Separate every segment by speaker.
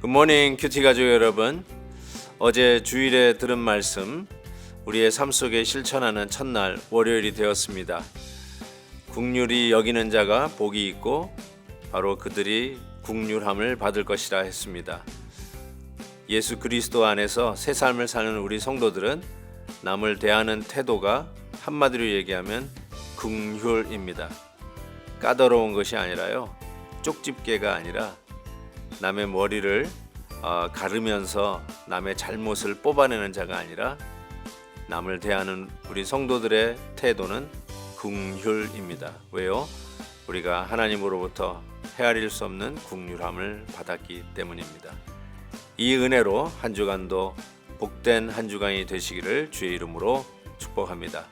Speaker 1: 굿모닝 큐티 가족 여러분, 어제 주일에 들은 말씀 우리의 삶 속에 실천하는 첫날 월요일이 되었습니다. 국률이 여기는 자가 복이 있고 바로 그들이 국률함을 받을 것이라 했습니다. 예수 그리스도 안에서 새 삶을 사는 우리 성도들은 남을 대하는 태도가 한마디로 얘기하면 긍휼입니다. 까다로운 것이 아니라요, 쪽집게가 아니라 남의 머리를 가르면서 남의 잘못을 뽑아내는 자가 아니라 남을 대하는 우리 성도들의 태도는 긍휼입니다. 왜요? 우리가 하나님으로부터 헤아릴 수 없는 긍휼함을 받았기 때문입니다. 이 은혜로 한 주간도 복된 한 주간이 되시기를 주의 이름으로 축복합니다.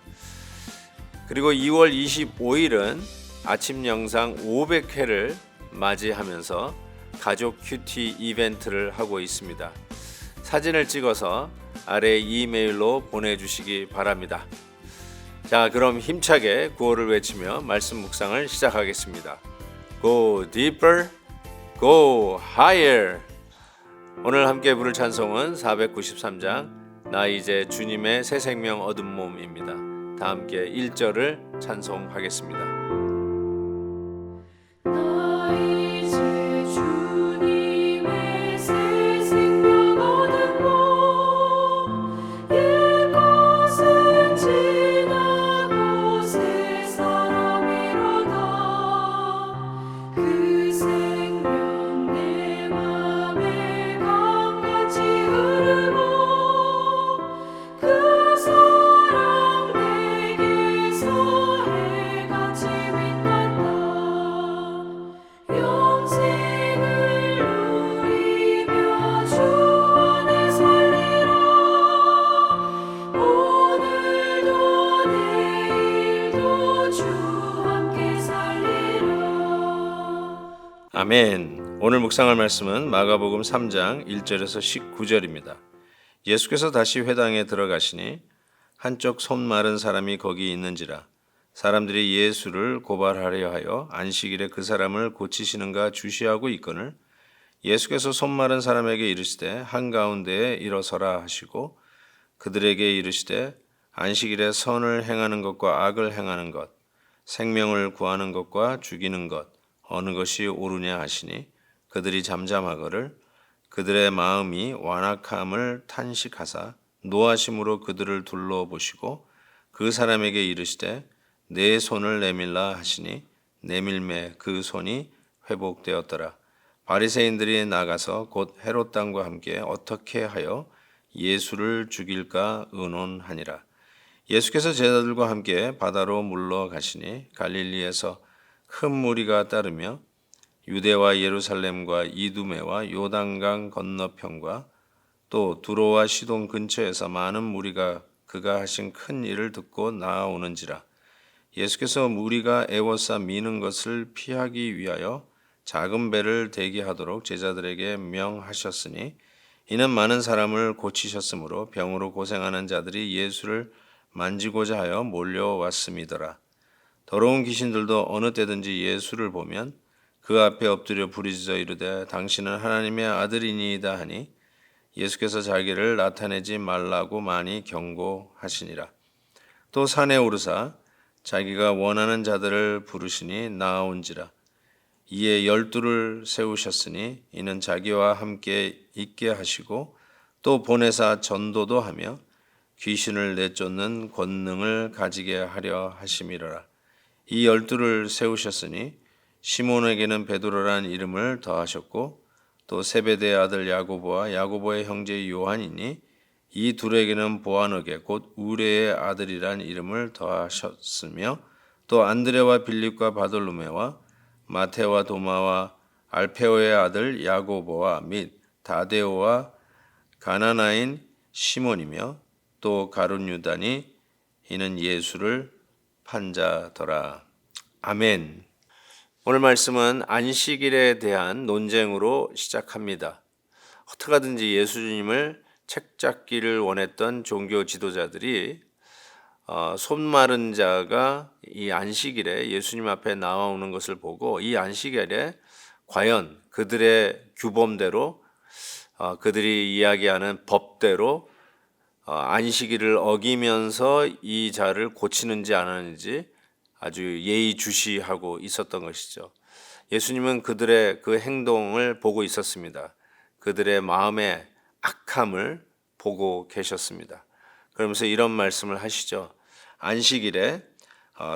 Speaker 1: 그리고 2월 25일은 아침 영상 500회를 맞이하면서 가족 큐티 이벤트를 하고 있습니다. 사진을 찍어서 아래 이메일로 보내주시기 바랍니다. 자, 그럼 힘차게 구호를 외치며 말씀 묵상을 시작하겠습니다. Go deeper, go higher. 오늘 함께 부를 찬송은 493장 나 이제 주님의 새 생명 얻은 몸입니다. 다 함께 1절을 찬송하겠습니다. 아멘. 오늘 묵상할 말씀은 마가복음 3장 1절에서 19절입니다. 예수께서 다시 회당에 들어가시니 한쪽 손 마른 사람이 거기 있는지라 사람들이 예수를 고발하려 하여 안식일에 그 사람을 고치시는가 주시하고 있거늘 예수께서 손 마른 사람에게 이르시되 한가운데에 일어서라 하시고 그들에게 이르시되 안식일에 선을 행하는 것과 악을 행하는 것 생명을 구하는 것과 죽이는 것 어느 것이 옳으냐 하시니 그들이 잠잠하거를 그들의 마음이 완악함을 탄식하사 노하심으로 그들을 둘러보시고 그 사람에게 이르시되 내 손을 내밀라 하시니 내밀매 그 손이 회복되었더라. 바리새인들이 나가서 곧 헤롯 당과 함께 어떻게 하여 예수를 죽일까 의논하니라. 예수께서 제자들과 함께 바다로 물러가시니 갈릴리에서 큰 무리가 따르며 유대와 예루살렘과 이두메와 요단강 건너편과 또 두로와 시돈 근처에서 많은 무리가 그가 하신 큰 일을 듣고 나아오는지라. 예수께서 무리가 애워싸 미는 것을 피하기 위하여 작은 배를 대기하도록 제자들에게 명하셨으니 이는 많은 사람을 고치셨으므로 병으로 고생하는 자들이 예수를 만지고자 하여 몰려왔음이더라. 더러운 귀신들도 어느 때든지 예수를 보면 그 앞에 엎드려 부르짖어 이르되 당신은 하나님의 아들이니이다 하니 예수께서 자기를 나타내지 말라고 많이 경고하시니라. 또 산에 오르사 자기가 원하는 자들을 부르시니 나아온지라. 이에 12를 세우셨으니 이는 자기와 함께 있게 하시고 또 보내사 전도도 하며 귀신을 내쫓는 권능을 가지게 하려 하심이로라. 이 12를 세우셨으니 시몬에게는 베드로라는 이름을 더하셨고 또 세베대의 아들 야고보와 야고보의 형제 요한이니 이 둘에게는 보아너게 곧 우레의 아들이란 이름을 더하셨으며 또 안드레와 빌립과 바돌로메와 마테와 도마와 알페오의 아들 야고보와 및 다데오와 가나나인 시몬이며 또 가룟 유다니 이는 예수를 판자더라. 아멘. 오늘 말씀은 안식일에 대한 논쟁으로 시작합니다. 어떻게 하든지 예수님을 책잡기를 원했던 종교 지도자들이 손 마른 자가 이 안식일에 예수님 앞에 나오는 것을 보고 이 안식일에 과연 그들의 규범대로 그들이 이야기하는 법대로 안식일을 어기면서 이 자를 고치는지 안 하는지 아주 예의주시하고 있었던 것이죠. 예수님은 그들의 그 행동을 보고 있었습니다. 그들의 마음의 악함을 보고 계셨습니다. 그러면서 이런 말씀을 하시죠. 안식일에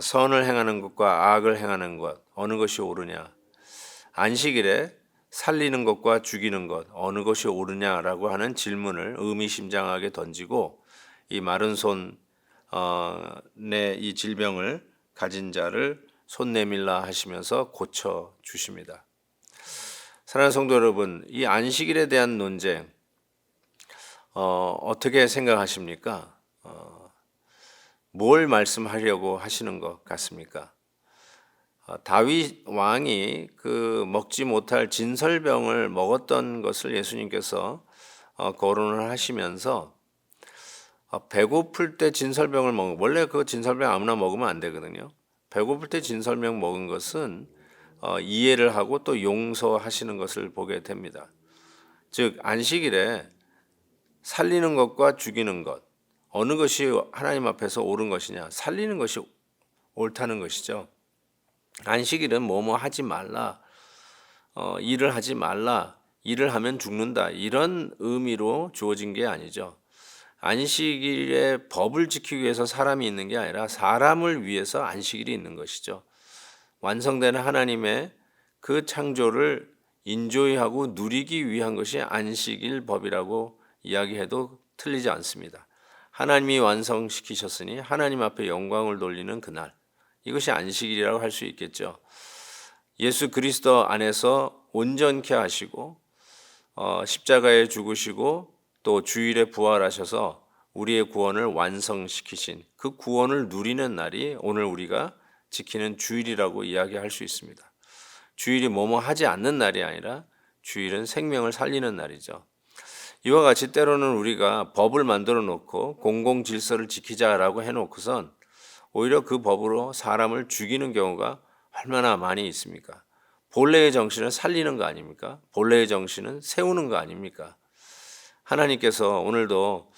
Speaker 1: 선을 행하는 것과 악을 행하는 것 어느 것이 옳으냐? 안식일에 살리는 것과 죽이는 것 어느 것이 옳으냐라고 하는 질문을 의미심장하게 던지고 이 마른 손 내 이 질병을 가진 자를 손 내밀라 하시면서 고쳐 주십니다. 사랑하는 성도 여러분, 이 안식일에 대한 논쟁 어떻게 생각하십니까? 뭘 말씀하려고 하시는 것 같습니까? 다윗 왕이 그 먹지 못할 진설병을 먹었던 것을 예수님께서 거론을 하시면서 배고플 때 진설병을 먹은 원래 그 진설병 아무나 먹으면 안 되거든요. 배고플 때 진설병 먹은 것은 이해를 하고 또 용서하시는 것을 보게 됩니다. 즉 안식일에 살리는 것과 죽이는 것 어느 것이 하나님 앞에서 옳은 것이냐? 살리는 것이 옳다는 것이죠. 안식일은 뭐뭐 하지 말라, 일을 하지 말라, 일을 하면 죽는다 이런 의미로 주어진 게 아니죠. 안식일의 법을 지키기 위해서 사람이 있는 게 아니라 사람을 위해서 안식일이 있는 것이죠. 완성되는 하나님의 그 창조를 인조이하고 누리기 위한 것이 안식일 법이라고 이야기해도 틀리지 않습니다. 하나님이 완성시키셨으니 하나님 앞에 영광을 돌리는 그날 이것이 안식일이라고 할 수 있겠죠. 예수 그리스도 안에서 온전케 하시고 십자가에 죽으시고 또 주일에 부활하셔서 우리의 구원을 완성시키신 그 구원을 누리는 날이 오늘 우리가 지키는 주일이라고 이야기할 수 있습니다. 주일이 뭐뭐 하지 않는 날이 아니라 주일은 생명을 살리는 날이죠. 이와 같이 때로는 우리가 법을 만들어 놓고 공공 질서를 지키자라고 해놓고선 오히려 그 법으로 사람을 죽이는 경우가 얼마나 많이 있습니까? 본래의 정신을 살리는 거 아닙니까? 본래의 정신은 세우는 거 아닙니까? 하나님께서 오늘도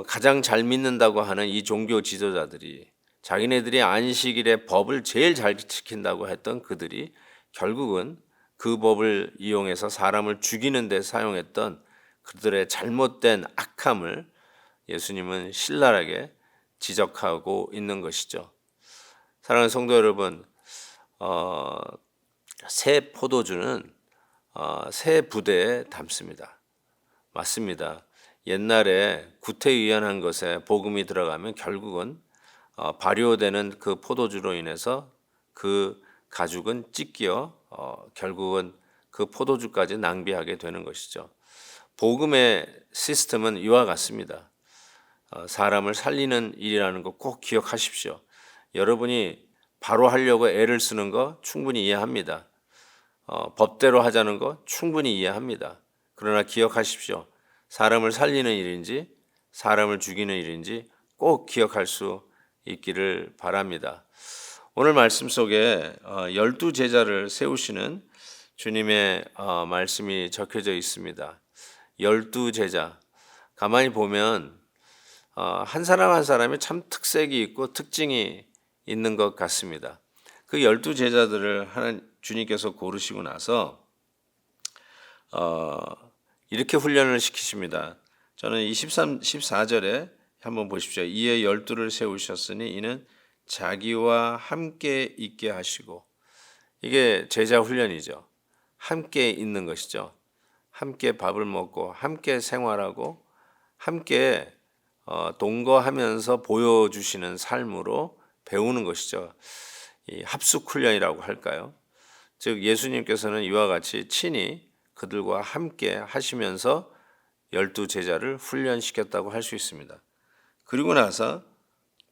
Speaker 1: 가장 잘 믿는다고 하는 이 종교 지도자들이 자기네들이 안식일의 법을 제일 잘 지킨다고 했던 그들이 결국은 그 법을 이용해서 사람을 죽이는 데 사용했던 그들의 잘못된 악함을 예수님은 신랄하게 지적하고 있는 것이죠. 사랑하는 성도 여러분, 새 포도주는 새 부대에 담습니다. 맞습니다. 옛날에 구태의연한 것에 복음이 들어가면 결국은 발효되는 그 포도주로 인해서 그 가죽은 찢겨 결국은 그 포도주까지 낭비하게 되는 것이죠. 복음의 시스템은 이와 같습니다. 사람을 살리는 일이라는 거 꼭 기억하십시오. 여러분이 바로 하려고 애를 쓰는 거 충분히 이해합니다. 법대로 하자는 거 충분히 이해합니다. 그러나 기억하십시오. 사람을 살리는 일인지 사람을 죽이는 일인지 꼭 기억할 수 있기를 바랍니다. 오늘 말씀 속에 12제자를 세우시는 주님의 말씀이 적혀져 있습니다. 12제자. 가만히 보면 한 사람 한 사람이 참 특색이 있고 특징이 있는 것 같습니다. 그 12제자들을 주님께서 고르시고 나서 이렇게 훈련을 시키십니다. 저는 14절에 한번 보십시오. 이에 12를 세우셨으니 이는 자기와 함께 있게 하시고 이게 제자 훈련이죠. 함께 있는 것이죠. 함께 밥을 먹고 함께 생활하고 함께 동거하면서 보여주시는 삶으로 배우는 것이죠. 이 합숙 훈련이라고 할까요? 즉 예수님께서는 이와 같이 친히 그들과 함께 하시면서 12제자를 훈련시켰다고 할 수 있습니다. 그리고 나서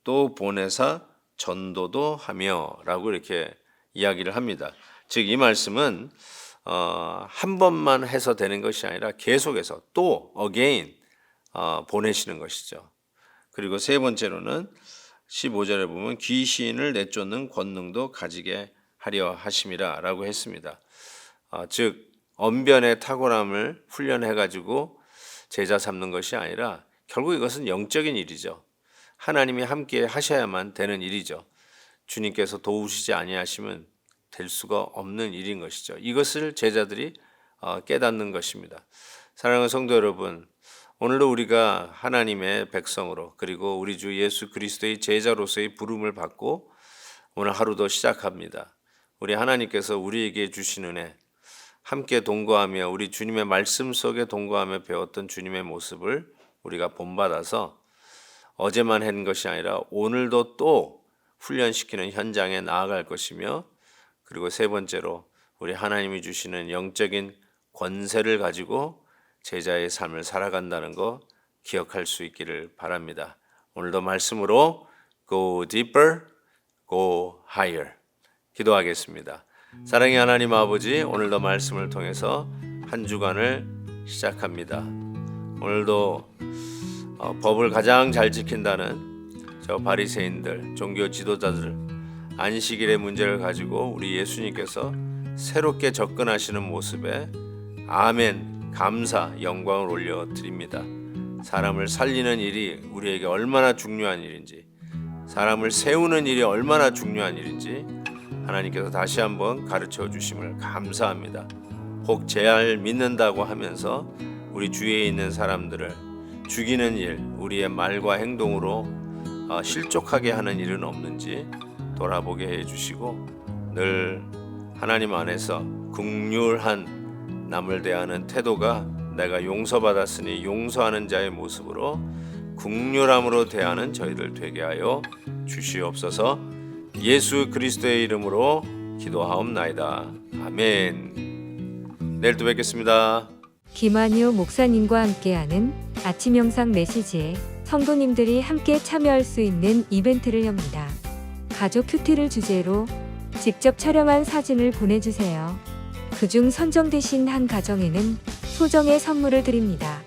Speaker 1: 또 보내사 전도도 하며라고 이렇게 이야기를 합니다. 즉 이 말씀은 한 번만 해서 되는 것이 아니라 계속해서 또 again 보내시는 것이죠. 그리고 세 번째로는 15절에 보면 귀신을 내쫓는 권능도 가지게 하려 하심이라 라고 했습니다. 즉 언변의 탁월함을 훈련해 가지고 제자 삼는 것이 아니라 결국 이것은 영적인 일이죠. 하나님이 함께 하셔야만 되는 일이죠. 주님께서 도우시지 아니하시면 될 수가 없는 일인 것이죠. 이것을 제자들이 깨닫는 것입니다. 사랑하는 성도 여러분, 오늘도 우리가 하나님의 백성으로 그리고 우리 주 예수 그리스도의 제자로서의 부름을 받고 오늘 하루도 시작합니다. 우리 하나님께서 우리에게 주신 은혜, 함께 동거하며 우리 주님의 말씀 속에 동거하며 배웠던 주님의 모습을 우리가 본받아서 어제만 한 것이 아니라 오늘도 또 훈련시키는 현장에 나아갈 것이며, 그리고 세 번째로 우리 하나님이 주시는 영적인 권세를 가지고 제자의 삶을 살아간다는 거 기억할 수 있기를 바랍니다. 오늘도 말씀으로 Go deeper, go higher. 기도하겠습니다. 사랑의 하나님 아버지, 오늘도 말씀을 통해서 한 주간을 시작합니다. 오늘도 법을 가장 잘 지킨다는 저 바리새인들, 종교 지도자들, 안식일의 문제를 가지고 우리 예수님께서 새롭게 접근하시는 모습에 아멘, 감사, 영광을 올려드립니다. 사람을 살리는 일이 우리에게 얼마나 중요한 일인지, 사람을 세우는 일이 얼마나 중요한 일인지 하나님께서 다시 한번 가르쳐 주심을 감사합니다. 혹 제 믿는다고 하면서 우리 주위에 있는 사람들을 죽이는 일, 우리의 말과 행동으로 실족하게 하는 일은 없는지 돌아보게 해주시고, 늘 하나님 안에서 긍휼한 남을 대하는 태도가 내가 용서받았으니 용서하는 자의 모습으로 긍휼함으로 대하는 저희들 되게 하여 주시옵소서. 예수 그리스도의 이름으로 기도하옵나이다. 아멘. 내일 또 뵙겠습니다.
Speaker 2: 김한효 목사님과 함께하는 아침 영상 메시지에 성도님들이 함께 참여할 수 있는 이벤트를 엽니다. 가족 큐티를 주제로 직접 촬영한 사진을 보내주세요. 그중 선정되신 한 가정에는 소정의 선물을 드립니다.